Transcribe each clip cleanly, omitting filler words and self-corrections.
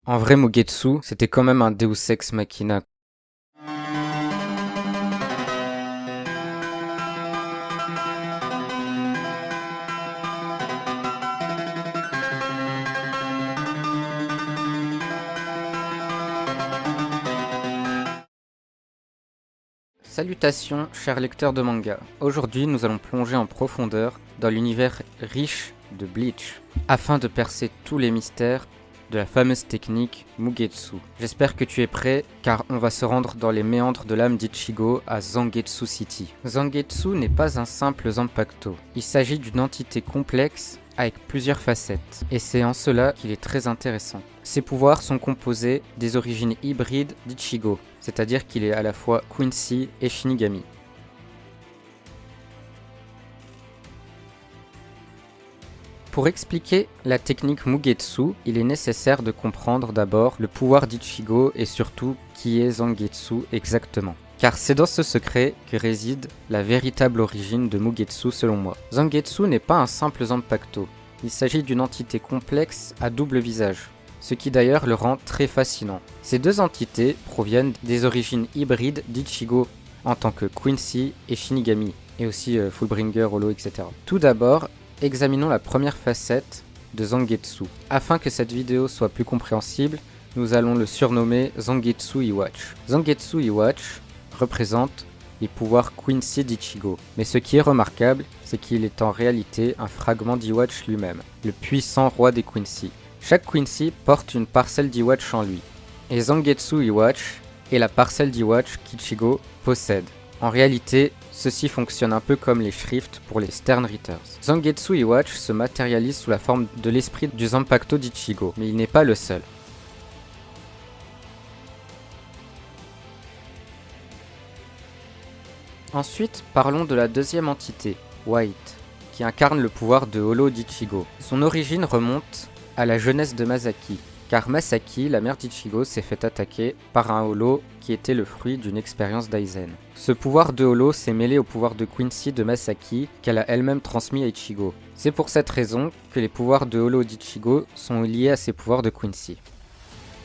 En vrai, Mugetsu, c'était quand même un Deus Ex Machina. Salutations, chers lecteurs de manga. Aujourd'hui, nous allons plonger en profondeur dans l'univers riche de Bleach, afin de percer tous les mystères de la fameuse technique Mugetsu. J'espère que tu es prêt, car on va se rendre dans les méandres de l'âme d'Ichigo à Zangetsu City. Zangetsu n'est pas un simple Zanpakuto. Il s'agit d'une entité complexe avec plusieurs facettes, et c'est en cela qu'il est très intéressant. Ses pouvoirs sont composés des origines hybrides d'Ichigo, c'est-à-dire qu'il est à la fois Quincy et Shinigami. Pour expliquer la technique Mugetsu, il est nécessaire de comprendre d'abord le pouvoir d'Ichigo et surtout qui est Zangetsu exactement. Car c'est dans ce secret que réside la véritable origine de Mugetsu selon moi. Zangetsu n'est pas un simple Zanpakuto, il s'agit d'une entité complexe à double visage, ce qui d'ailleurs le rend très fascinant. Ces deux entités proviennent des origines hybrides d'Ichigo en tant que Quincy et Shinigami, et aussi Fullbringer, Hollow, etc. Tout d'abord, examinons la première facette de Zangetsu. Afin que cette vidéo soit plus compréhensible, nous allons le surnommer Zangetsu Iwatch. Zangetsu Iwatch représente les pouvoirs Quincy d'Ichigo. Mais ce qui est remarquable, c'est qu'il est en réalité un fragment d'Iwatch lui-même, le puissant roi des Quincy. Chaque Quincy porte une parcelle d'Iwatch en lui, et Zangetsu Iwatch est la parcelle d'Iwatch qu'Ichigo possède. En réalité, ceci fonctionne un peu comme les Shrifts pour les Stern Readers. Zangetsu Iwatch se matérialise sous la forme de l'esprit du Zanpakuto d'Ichigo, mais il n'est pas le seul. Ensuite, parlons de la deuxième entité, White, qui incarne le pouvoir de Hollow d'Ichigo. Son origine remonte à la jeunesse de Masaki, car Masaki, la mère d'Ichigo, s'est fait attaquer par un Hollow qui était le fruit d'une expérience d'Aizen. Ce pouvoir de Hollow s'est mêlé au pouvoir de Quincy de Masaki qu'elle a elle-même transmis à Ichigo. C'est pour cette raison que les pouvoirs de Hollow d'Ichigo sont liés à ses pouvoirs de Quincy.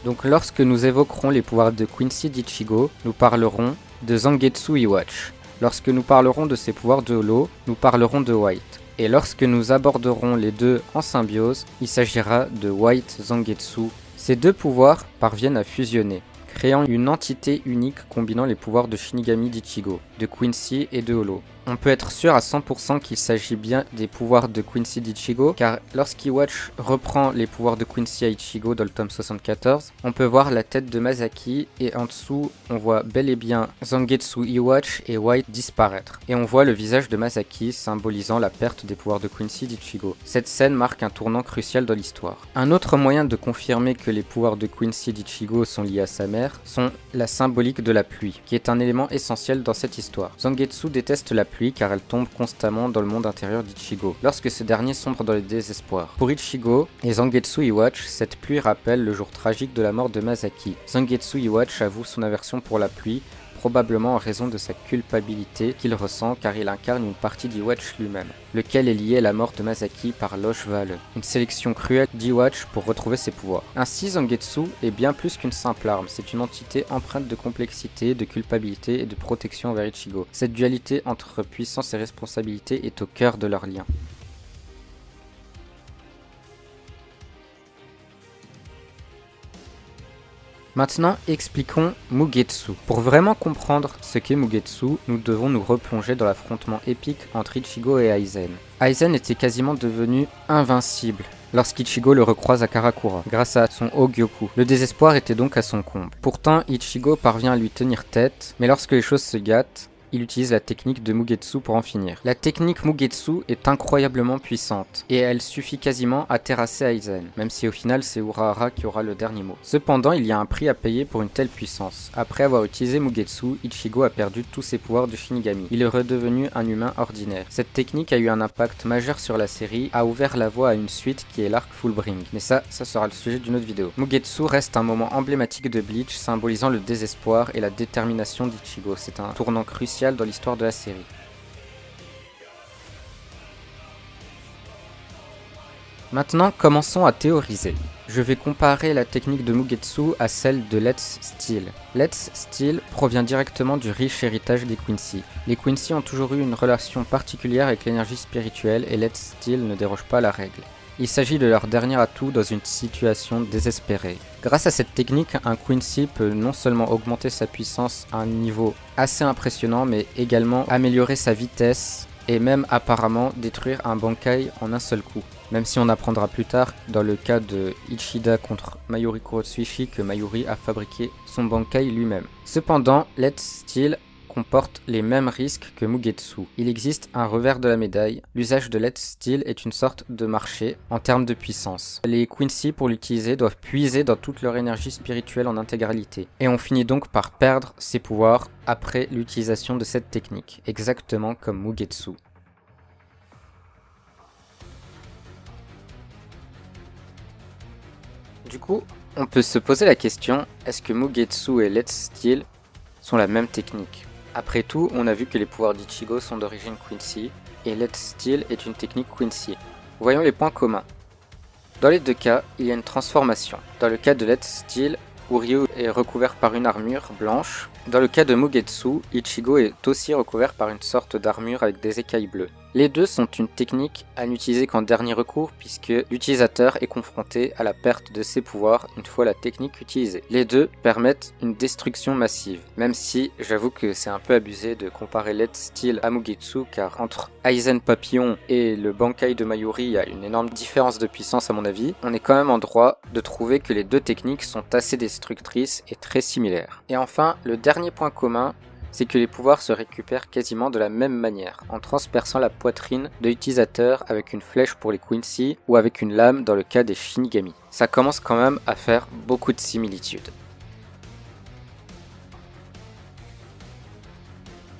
Donc lorsque nous évoquerons les pouvoirs de Quincy d'Ichigo, nous parlerons de Zangetsu Iwatch. Lorsque nous parlerons de ses pouvoirs de Hollow, nous parlerons de White. Et lorsque nous aborderons les deux en symbiose, il s'agira de White Zangetsu. Ces deux pouvoirs parviennent à fusionner, créant une entité unique combinant les pouvoirs de Shinigami d'Ichigo, de Quincy et de Hollow. On peut être sûr à 100% qu'il s'agit bien des pouvoirs de Quincy d'Ichigo, car lorsqu'Iwatch reprend les pouvoirs de Quincy à Ichigo dans le tome 74, on peut voir la tête de Masaki, et en dessous, on voit bel et bien Zangetsu Iwatch et White disparaître. Et on voit le visage de Masaki symbolisant la perte des pouvoirs de Quincy d'Ichigo. Cette scène marque un tournant crucial dans l'histoire. Un autre moyen de confirmer que les pouvoirs de Quincy d'Ichigo sont liés à sa mère sont la symbolique de la pluie, qui est un élément essentiel dans cette histoire. Zangetsu déteste la pluie car elle tombe constamment dans le monde intérieur d'Ichigo, lorsque ce dernier sombre dans le désespoir. Pour Ichigo et Zangetsu Iwatch, cette pluie rappelle le jour tragique de la mort de Masaki. Zangetsu Iwatch avoue son aversion pour la pluie, probablement en raison de sa culpabilité qu'il ressent car il incarne une partie d'Iwatch lui-même, lequel est lié à la mort de Masaki par Lochvale, une sélection cruelle d'Iwatch pour retrouver ses pouvoirs. Ainsi, Zangetsu est bien plus qu'une simple arme, c'est une entité empreinte de complexité, de culpabilité et de protection envers Ichigo. Cette dualité entre puissance et responsabilité est au cœur de leur lien. Maintenant, expliquons Mugetsu. Pour vraiment comprendre ce qu'est Mugetsu, nous devons nous replonger dans l'affrontement épique entre Ichigo et Aizen. Aizen était quasiment devenu invincible lorsqu'Ichigo le recroise à Karakura, grâce à son Hogyoku. Le désespoir était donc à son comble. Pourtant, Ichigo parvient à lui tenir tête, mais lorsque les choses se gâtent, il utilise la technique de Mugetsu pour en finir. La technique Mugetsu est incroyablement puissante, et elle suffit quasiment à terrasser Aizen, même si au final c'est Urahara qui aura le dernier mot. Cependant, il y a un prix à payer pour une telle puissance. Après avoir utilisé Mugetsu, Ichigo a perdu tous ses pouvoirs de Shinigami. Il est redevenu un humain ordinaire. Cette technique a eu un impact majeur sur la série, a ouvert la voie à une suite qui est l'arc Fullbring. Mais ça sera le sujet d'une autre vidéo. Mugetsu reste un moment emblématique de Bleach, symbolisant le désespoir et la détermination d'Ichigo. C'est un tournant crucial dans l'histoire de la série. Maintenant, commençons à théoriser. Je vais comparer la technique de Mugetsu à celle de Let's Steel. Let's Steel provient directement du riche héritage des Quincy. Les Quincy ont toujours eu une relation particulière avec l'énergie spirituelle et Let's Steel ne déroge pas à la règle. Il s'agit de leur dernier atout dans une situation désespérée. Grâce à cette technique, un Quincy peut non seulement augmenter sa puissance à un niveau assez impressionnant, mais également améliorer sa vitesse et même apparemment détruire un Bankai en un seul coup. Même si on apprendra plus tard, dans le cas de Ichida contre Mayuri Kurotsuishi, que Mayuri a fabriqué son Bankai lui-même. Cependant, Let's Steel comporte les mêmes risques que Mugetsu. Il existe un revers de la médaille. L'usage de Let's Steel est une sorte de marché en termes de puissance. Les Quincy, pour l'utiliser, doivent puiser dans toute leur énergie spirituelle en intégralité. Et on finit donc par perdre ses pouvoirs après l'utilisation de cette technique, exactement comme Mugetsu. Du coup, on peut se poser la question, est-ce que Mugetsu et Let's Steel sont la même technique? Après tout, on a vu que les pouvoirs d'Ichigo sont d'origine Quincy, et Let's Steel est une technique Quincy. Voyons les points communs. Dans les deux cas, il y a une transformation. Dans le cas de Let's Steel, Uryu est recouvert par une armure blanche. Dans le cas de Mugetsu, Ichigo est aussi recouvert par une sorte d'armure avec des écailles bleues. Les deux sont une technique à n'utiliser qu'en dernier recours puisque l'utilisateur est confronté à la perte de ses pouvoirs une fois la technique utilisée. Les deux permettent une destruction massive, même si j'avoue que c'est un peu abusé de comparer Let's Steel à Mugetsu car entre Aizen Papillon et le Bankai de Mayuri, il y a une énorme différence de puissance à mon avis. On est quand même en droit de trouver que les deux techniques sont assez destructrices et très similaires. Et enfin, le dernier point commun, c'est que les pouvoirs se récupèrent quasiment de la même manière, en transperçant la poitrine de l'utilisateur avec une flèche pour les Quincy ou avec une lame dans le cas des Shinigami. Ça commence quand même à faire beaucoup de similitudes.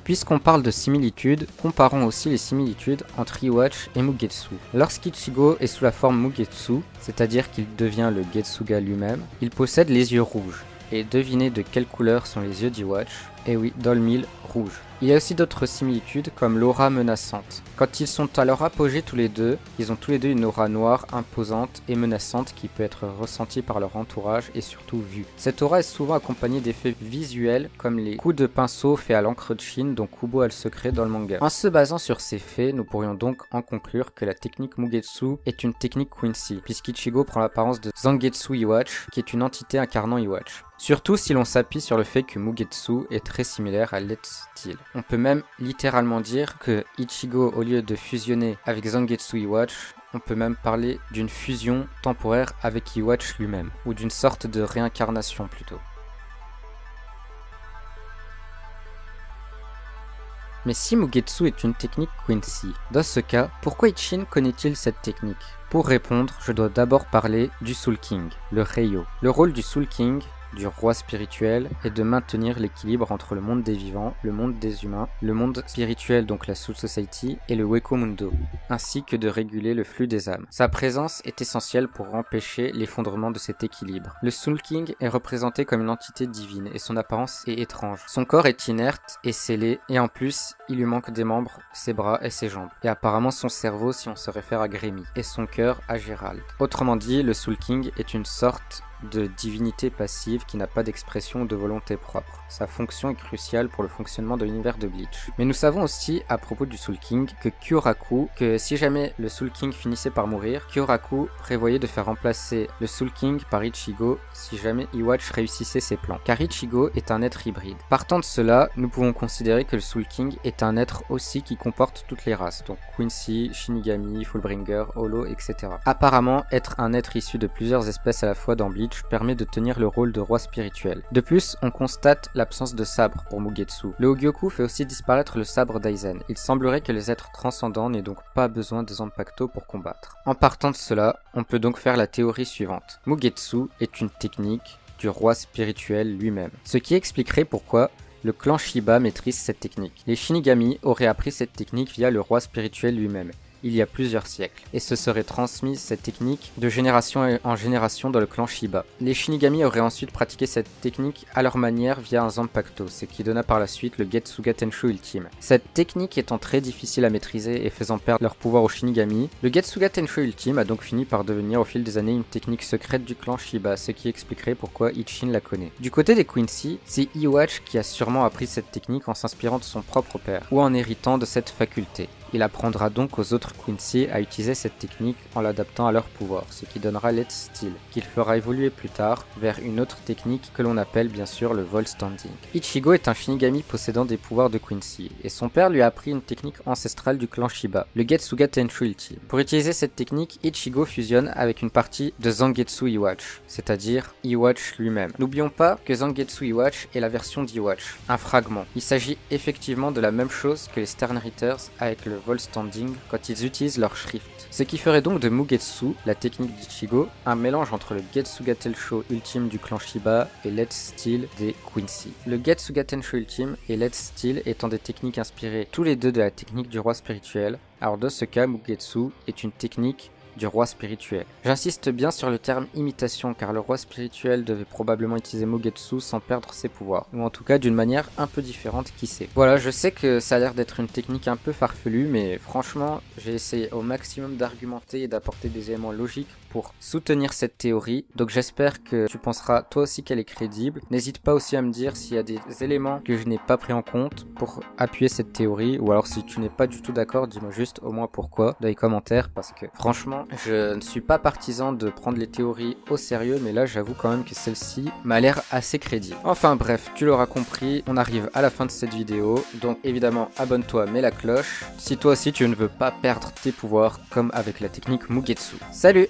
Puisqu'on parle de similitudes, comparons aussi les similitudes entre Iwatch et Mugetsu. Lorsqu'Ichigo est sous la forme Mugetsu, c'est-à-dire qu'il devient le Getsuga lui-même, il possède les yeux rouges. Et devinez de quelle couleur sont les yeux d'Iwatch? Eh oui, dans le mille, rouge. Il y a aussi d'autres similitudes comme l'aura menaçante. Quand ils sont à leur apogée tous les deux, ils ont tous les deux une aura noire, imposante et menaçante qui peut être ressentie par leur entourage et surtout vue. Cette aura est souvent accompagnée d'effets visuels comme les coups de pinceau faits à l'encre de Chine dont Kubo a le secret dans le manga. En se basant sur ces faits, nous pourrions donc en conclure que la technique Mugetsu est une technique Quincy, puisqu'Ichigo prend l'apparence de Zangetsu Iwatch, qui est une entité incarnant Iwatch. Surtout si l'on s'appuie sur le fait que Mugetsu est très similaire à Let's Steel. On peut même littéralement dire que Ichigo, au lieu de fusionner avec Zangetsu Iwatch, on peut même parler d'une fusion temporaire avec Iwatch lui-même, ou d'une sorte de réincarnation plutôt. Mais si Mugetsu est une technique Quincy, dans ce cas, pourquoi Ichin connaît-il cette technique? Pour répondre, je dois d'abord parler du Soul King, le Reiyo. Le rôle du Soul King, du roi spirituel, est de maintenir l'équilibre entre le monde des vivants, le monde des humains, le monde spirituel donc la Soul Society et le Weko Mundo, ainsi que de réguler le flux des âmes. Sa présence est essentielle pour empêcher l'effondrement de cet équilibre. Le Soul King est représenté comme une entité divine et son apparence est étrange. Son corps est inerte et scellé et en plus il lui manque des membres, ses bras et ses jambes, et apparemment son cerveau si on se réfère à Grémy, et son cœur à Gérald. Autrement dit, le Soul King est une sorte de divinité passive qui n'a pas d'expression ou de volonté propre. Sa fonction est cruciale pour le fonctionnement de l'univers de Bleach. Mais nous savons aussi à propos du Soul King que Kyoraku, que si jamais le Soul King finissait par mourir, Kyoraku prévoyait de faire remplacer le Soul King par Ichigo si jamais Iwatch réussissait ses plans. Car Ichigo est un être hybride. Partant de cela, nous pouvons considérer que le Soul King est un être aussi qui comporte toutes les races, donc Quincy, Shinigami, Fullbringer, Hollow, etc. Apparemment, être un être issu de plusieurs espèces à la fois dans Bleach permet de tenir le rôle de roi spirituel. De plus, on constate l'absence de sabre pour Mugetsu. Le Hogyoku fait aussi disparaître le sabre d'Aizen. Il semblerait que les êtres transcendants n'aient donc pas besoin des Zanpakuto pour combattre. En partant de cela, on peut donc faire la théorie suivante. Mugetsu est une technique du roi spirituel lui-même. Ce qui expliquerait pourquoi le clan Shiba maîtrise cette technique. Les Shinigami auraient appris cette technique via le roi spirituel lui-même. il y a plusieurs siècles, et se serait transmise cette technique de génération en génération dans le clan Shiba. Les Shinigami auraient ensuite pratiqué cette technique à leur manière via un Zanpakuto, ce qui donna par la suite le Getsuga Tensho ultime. Cette technique étant très difficile à maîtriser et faisant perdre leur pouvoir aux Shinigami, le Getsuga Tensho ultime a donc fini par devenir au fil des années une technique secrète du clan Shiba, ce qui expliquerait pourquoi Ichin la connaît. Du côté des Quincy, c'est Iwatch qui a sûrement appris cette technique en s'inspirant de son propre père, ou en héritant de cette faculté. Il apprendra donc aux autres Quincy à utiliser cette technique en l'adaptant à leur pouvoir, ce qui donnera Let's Steel, qu'il fera évoluer plus tard vers une autre technique que l'on appelle bien sûr le Vol Standing. Ichigo est un Shinigami possédant des pouvoirs de Quincy, et son père lui a appris une technique ancestrale du clan Shiba, le Getsuga Tensho ultime. Pour utiliser cette technique, Ichigo fusionne avec une partie de Zangetsu Iwatch, c'est-à-dire Iwatch lui-même. N'oublions pas que Zangetsu Iwatch est la version d'Iwatch, un fragment. Il s'agit effectivement de la même chose que les Stern Ritters avec le Vol Standing quand ils utilisent leur Shrift. Ce qui ferait donc de Mugetsu, la technique d'Ichigo, un mélange entre le Getsuga Tensho ultime du clan Shiba et Let's Steel des Quincy. Le Getsuga Tensho ultime et Let's Steel étant des techniques inspirées tous les deux de la technique du roi spirituel, alors dans ce cas Mugetsu est une technique du roi spirituel. J'insiste bien sur le terme imitation car le roi spirituel devait probablement utiliser Mugetsu sans perdre ses pouvoirs, ou en tout cas d'une manière un peu différente, qui sait. Voilà, je sais que ça a l'air d'être une technique un peu farfelue, mais franchement j'ai essayé au maximum d'argumenter et d'apporter des éléments logiques pour soutenir cette théorie, donc j'espère que tu penseras toi aussi qu'elle est crédible. N'hésite pas aussi à me dire s'il y a des éléments que je n'ai pas pris en compte pour appuyer cette théorie, ou alors si tu n'es pas du tout d'accord, dis-moi juste au moins pourquoi dans les commentaires, parce que franchement je ne suis pas partisan de prendre les théories au sérieux, mais là j'avoue quand même que celle-ci m'a l'air assez crédible. Enfin bref, tu l'auras compris, on arrive à la fin de cette vidéo, donc évidemment abonne-toi, mets la cloche, si toi aussi tu ne veux pas perdre tes pouvoirs comme avec la technique Mugetsu. Salut!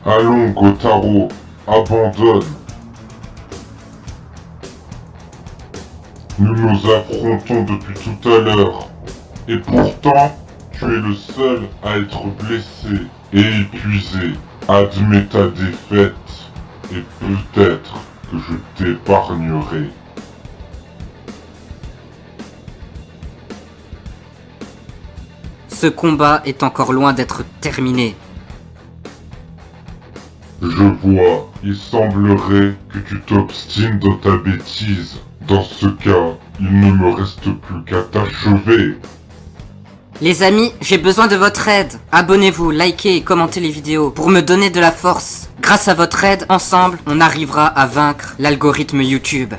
Allons, Gotaro, abandonne. Nous nous affrontons depuis tout à l'heure. Et pourtant, tu es le seul à être blessé et épuisé. Admets ta défaite et peut-être que je t'épargnerai. Ce combat est encore loin d'être terminé. Je vois, il semblerait que tu t'obstines dans ta bêtise. Dans ce cas, il ne me reste plus qu'à t'achever. Les amis, j'ai besoin de votre aide. Abonnez-vous, likez et commentez les vidéos pour me donner de la force. Grâce à votre aide, ensemble, on arrivera à vaincre l'algorithme YouTube.